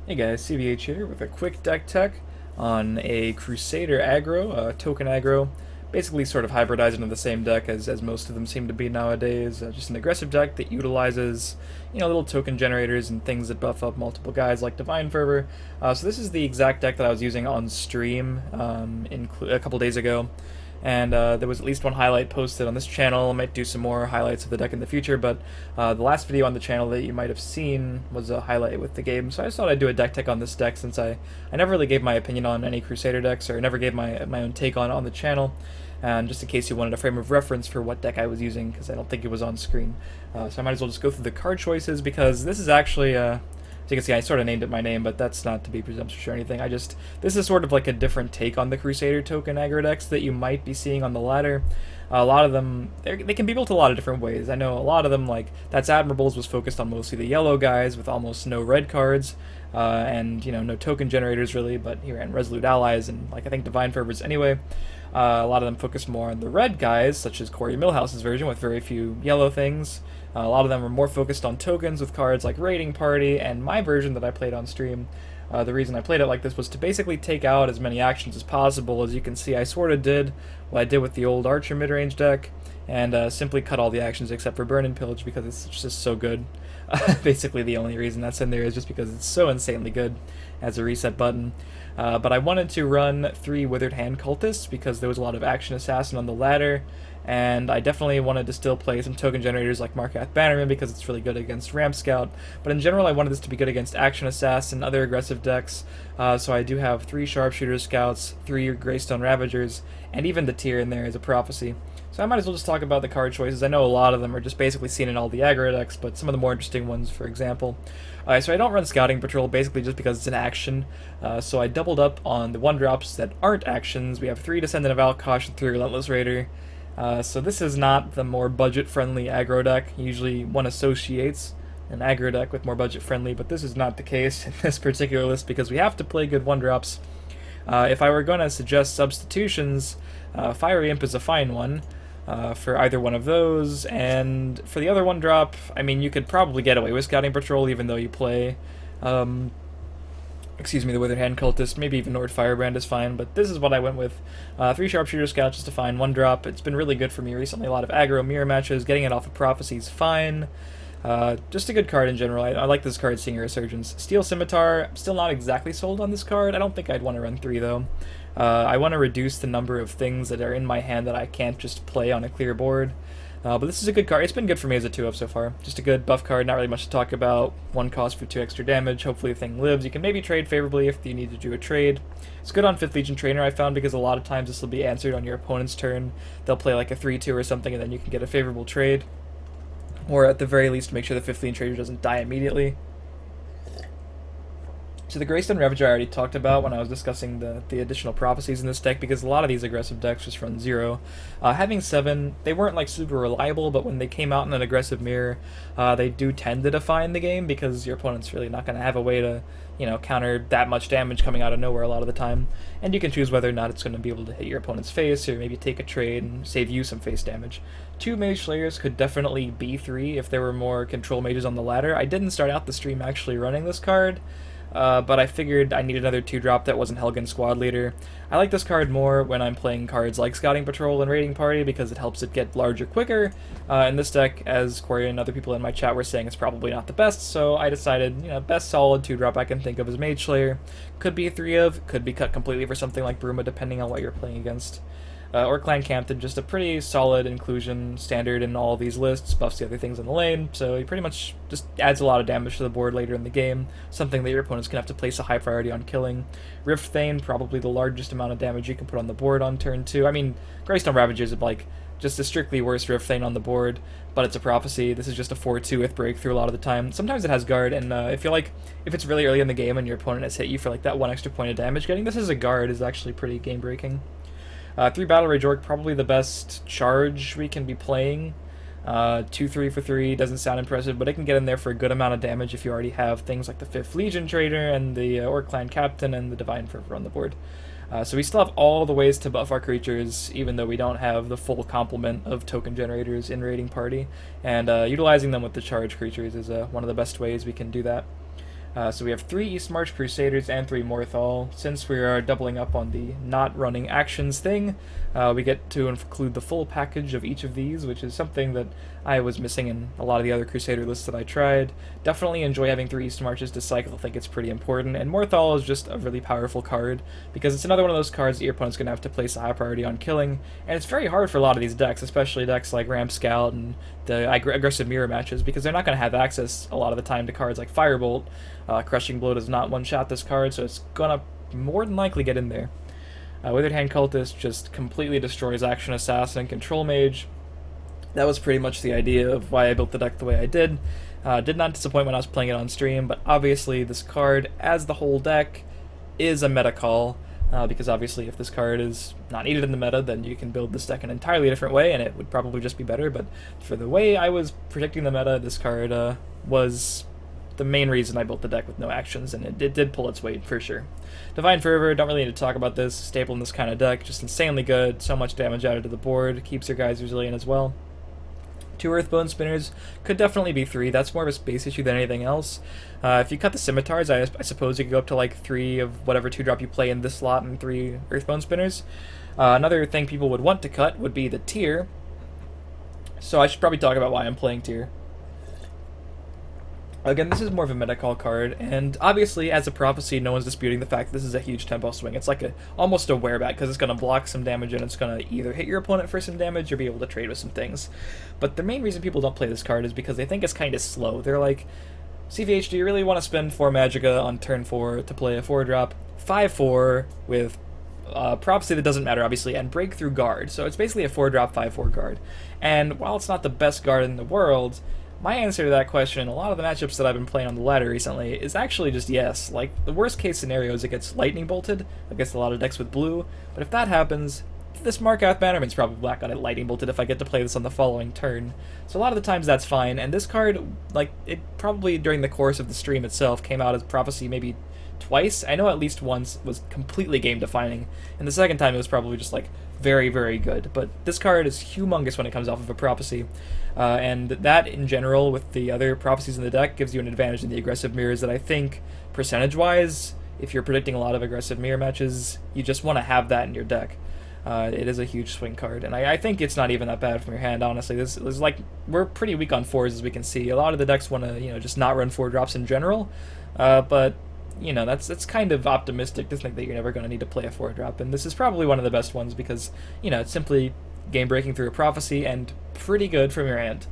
Hey guys, CVH here with a quick deck tech on a Crusader aggro, token aggro, basically sort of hybridized into the same deck as most of them seem to be nowadays. Just an aggressive deck that utilizes, little token generators and things that buff up multiple guys like Divine Fervor. So this is the exact deck that I was using on stream a couple days ago. And there was at least one highlight posted on this channel. I might do some more highlights of the deck in the future, but the last video on the channel that you might have seen was a highlight with the game, so I just thought I'd do a deck tech on this deck since I never really gave my opinion on any Crusader decks, or never gave my own take on the channel, and just in case you wanted a frame of reference for what deck I was using, because I don't think it was on screen. So I might as well just go through the card choices, because this is actually as you can see, I sort of named it my name, but that's not to be presumptuous or anything. This is sort of like a different take on the Crusader token aggro decks that you might be seeing on the ladder. A lot of them, they can be built a lot of different ways. I know a lot of them, like That's Admirables, was focused on mostly the yellow guys with almost no red cards, and no token generators really, but here and Resolute Allies and I think Divine Fervors anyway. A lot of them focus more on the red guys, such as Corey Millhouse's version with very few yellow things. A lot of them are more focused on tokens with cards like Raiding Party, and my version that I played on stream, the reason I played it like this was to basically take out as many actions as possible. As you can see, I sort of did what I did with the old Archer midrange deck, and simply cut all the actions except for Burn and Pillage because it's just so good. Basically the only reason that's in there is just because it's so insanely good as a reset button. But I wanted to run 3 Withered Hand Cultists because there was a lot of Action Assassin on the ladder, and I definitely wanted to still play some token generators like Markath Bannerman because it's really good against Ramp Scout, but in general I wanted this to be good against Action Assassin and other aggressive decks, so I do have 3 Sharpshooter Scouts, 3 Greystone Ravagers, and even the tier in there is a Prophecy. So I might as well just talk about the card choices. I know a lot of them are just basically seen in all the aggro decks, but some of the more interesting ones, for example. So I don't run Scouting Patrol basically just because it's an action, so I doubled up on the 1-drops that aren't actions. We have 3 Descendant of Alkosh and 3 Relentless Raider. So this is not the more budget-friendly aggro deck. Usually one associates an aggro deck with more budget-friendly, but this is not the case in this particular list because we have to play good 1-drops. If I were going to suggest substitutions, Fiery Imp is a fine one for either one of those, and for the other 1-drop, I mean, you could probably get away with Scouting Patrol even though you play the Withered Hand Cultist, maybe even Nord Firebrand is fine, but this is what I went with. 3 Sharpshooter Scouts just to find 1-drop. It's been really good for me recently. A lot of aggro mirror matches. Getting it off of Prophecy is fine. Just a good card in general. I like this card, Seeing Resurgence. Steel Scimitar, I'm still not exactly sold on this card. I don't think I'd want to run 3 though. I want to reduce the number of things that are in my hand that I can't just play on a clear board. But this is a good card. It's been good for me as a 2-of so far. Just a good buff card, not really much to talk about. 1 cost for 2 extra damage. Hopefully the thing lives. You can maybe trade favorably if you need to do a trade. It's good on 5th Legion Trainer, I found, because a lot of times this will be answered on your opponent's turn. They'll play like a 3-2 or something, and then you can get a favorable trade. Or at the very least, make sure the 5th Legion Trainer doesn't die immediately. So the Greystone Ravager I already talked about when I was discussing the additional prophecies in this deck, because a lot of these aggressive decks just run 0. Having 7, they weren't like super reliable, but when they came out in an aggressive mirror, they do tend to define the game because your opponent's really not going to have a way to, counter that much damage coming out of nowhere a lot of the time. And you can choose whether or not it's going to be able to hit your opponent's face, or maybe take a trade and save you some face damage. 2 Mage Slayers could definitely be 3 if there were more control mages on the ladder. I didn't start out the stream actually running this card, but I figured I need another 2-drop that wasn't Helgen Squad Leader. I like this card more when I'm playing cards like Scouting Patrol and Raiding Party because it helps it get larger quicker. In this deck, as Corey and other people in my chat were saying, it's probably not the best, so I decided, best solid 2-drop I can think of is Mage Slayer. Could be a 3-of, could be cut completely for something like Bruma depending on what you're playing against. Or Clan Campton, just a pretty solid inclusion, standard in all these lists, buffs the other things in the lane, so he pretty much just adds a lot of damage to the board later in the game, something that your opponent's going to have to place a high priority on killing. Rift Thane, probably the largest amount of damage you can put on the board on turn 2. I mean, Greystone Ravagers is like just a strictly worse Rift Thane on the board, but it's a Prophecy. This is just a 4-2 with Breakthrough a lot of the time. Sometimes it has Guard, and if it's really early in the game and your opponent has hit you for like that 1 extra point of damage, getting this as a Guard is actually pretty game-breaking. 3 Battle Rage Orc, probably the best charge we can be playing. 2-3 for 3 doesn't sound impressive, but it can get in there for a good amount of damage if you already have things like the 5th Legion Trader and the Orc Clan Captain and the Divine Fervor on the board. So we still have all the ways to buff our creatures, even though we don't have the full complement of token generators in Raiding Party, and utilizing them with the charge creatures is one of the best ways we can do that. So we have 3 East March Crusaders and 3 Morthal. Since we are doubling up on the not running actions thing, we get to include the full package of each of these, which is something that I was missing in a lot of the other Crusader lists that I tried. Definitely enjoy having 3 East Marches to cycle, I think it's pretty important, and Morthal is just a really powerful card, because it's another one of those cards that your opponent's going to have to place a high priority on killing, and it's very hard for a lot of these decks, especially decks like Ram Scout and the aggressive mirror matches, because they're not going to have access a lot of the time to cards like Firebolt. Crushing Blow does not one-shot this card, so it's gonna more than likely get in there. Withered Hand Cultist just completely destroys Action Assassin and Control Mage. That was pretty much the idea of why I built the deck the way I did. Did not disappoint when I was playing it on stream, but obviously this card, as the whole deck, is a meta call, because obviously if this card is not needed in the meta, then you can build this deck an entirely different way, and it would probably just be better, but for the way I was predicting the meta, this card was the main reason I built the deck with no actions, and it did pull its weight, for sure. Divine Fervor, don't really need to talk about this, staple in this kind of deck, just insanely good, so much damage added to the board, keeps your guys resilient as well. 2 Earthbone Spinners, could definitely be 3, that's more of a space issue than anything else. If you cut the Scimitars, I suppose you could go up to like 3 of whatever 2-drop you play in this slot and 3 Earthbone Spinners. Another thing people would want to cut would be the Tier, so I should probably talk about why I'm playing Tier. Again, this is more of a meta call card, and obviously, as a prophecy, no one's disputing the fact that this is a huge tempo swing. It's like almost a wereback, because it's going to block some damage, and it's going to either hit your opponent for some damage, or be able to trade with some things. But the main reason people don't play this card is because they think it's kind of slow. They're like, CVH, do you really want to spend 4 Magicka on turn 4 to play a 4-drop 5/4 with prophecy that doesn't matter, obviously, and Breakthrough Guard? So it's basically a 4-drop 5/4 guard. And while it's not the best guard in the world, my answer to that question, a lot of the matchups that I've been playing on the ladder recently, is actually just yes. Like, the worst case scenario is it gets lightning bolted against a lot of decks with blue, but if that happens, this Markath Bannerman's probably black on it lightning bolted if I get to play this on the following turn. So a lot of the times that's fine, and this card, like, it probably during the course of the stream itself came out as prophecy maybe twice. I know at least once was completely game defining, and the second time it was probably just like very, very good. But this card is humongous when it comes off of a prophecy, and that in general with the other prophecies in the deck gives you an advantage in the aggressive mirrors that I think percentage wise, if you're predicting a lot of aggressive mirror matches, you just want to have that in your deck. It is a huge swing card, and I think it's not even that bad from your hand, honestly. This is like, we're pretty weak on 4s as we can see. A lot of the decks want to, just not run 4-drops in general, but that's kind of optimistic to think that you're never going to need to play a 4-drop, and this is probably one of the best ones because, it's simply game-breaking through a prophecy and pretty good from your hand.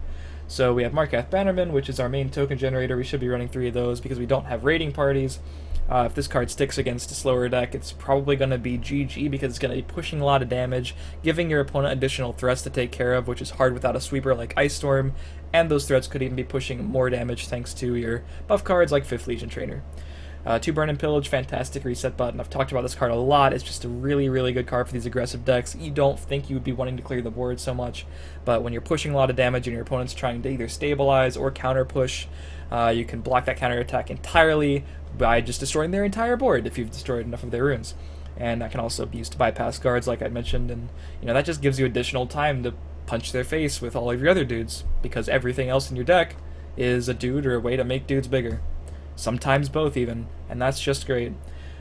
So we have Markath Bannerman, which is our main token generator. We should be running 3 of those because we don't have raiding parties. If this card sticks against a slower deck, it's probably going to be GG because it's going to be pushing a lot of damage, giving your opponent additional threats to take care of, which is hard without a sweeper like Ice Storm, and those threats could even be pushing more damage thanks to your buff cards like 5th Legion Trainer. 2 Burn and Pillage, fantastic reset button. I've talked about this card a lot. It's just a really, really good card for these aggressive decks. You don't think you would be wanting to clear the board so much, but when you're pushing a lot of damage and your opponent's trying to either stabilize or counter push, you can block that counter attack entirely by just destroying their entire board if you've destroyed enough of their runes. And that can also be used to bypass guards like I mentioned, and that just gives you additional time to punch their face with all of your other dudes, because everything else in your deck is a dude or a way to make dudes bigger. Sometimes both even, and that's just great.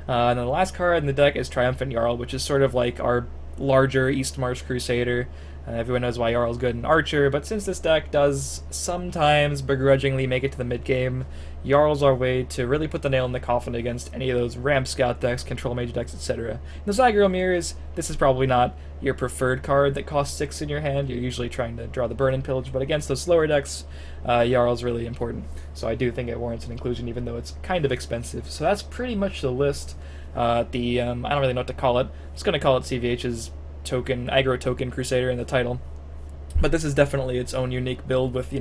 And then the last card in the deck is Triumphant Jarl, which is sort of like our larger East March Crusader. Everyone knows why Jarl's good in Archer, but since this deck does sometimes begrudgingly make it to the mid-game, Jarl's our way to really put the nail in the coffin against any of those Ramp Scout decks, Control Mage decks, etc. In those Aggro mirrors, this is probably not your preferred card that costs 6 in your hand. You're usually trying to draw the Burn and Pillage, but against those slower decks, Jarl's really important. So I do think it warrants an inclusion, even though it's kind of expensive. So that's pretty much the list. I don't really know what to call it. I'm just going to call it CVH's token, Aggro token Crusader in the title. But this is definitely its own unique build with,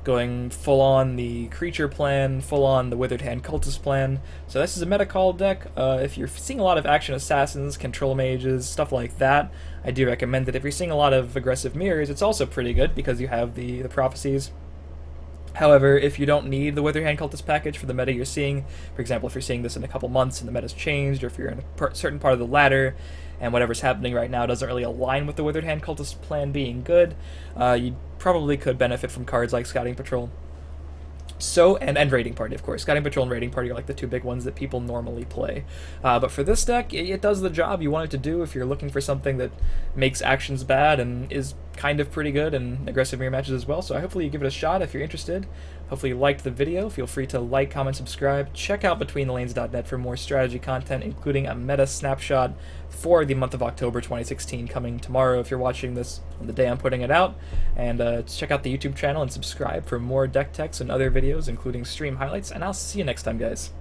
going full on the creature plan, full on the Withered Hand Cultist plan. So this is a meta call deck. If you're seeing a lot of action assassins, control mages, stuff like that, I do recommend it. If you're seeing a lot of aggressive mirrors, it's also pretty good because you have the prophecies. However, if you don't need the Withered Hand Cultist package for the meta you're seeing, for example, if you're seeing this in a couple months and the meta's changed, or if you're in a certain part of the ladder and whatever's happening right now doesn't really align with the Withered Hand Cultist plan being good, you probably could benefit from cards like Scouting Patrol. And Raiding Party, of course. Guiding Patrol and Raiding Party are like the two big ones that people normally play. But for this deck, it does the job you want it to do if you're looking for something that makes actions bad and is kind of pretty good in aggressive mirror matches as well. So hopefully you give it a shot if you're interested. Hopefully you liked the video. Feel free to like, comment, subscribe. Check out BetweenTheLanes.net for more strategy content, including a meta snapshot for the month of October 2016 coming tomorrow if you're watching this on the day I'm putting it out. And check out the YouTube channel and subscribe for more deck techs and other videos, including stream highlights. And I'll see you next time, guys.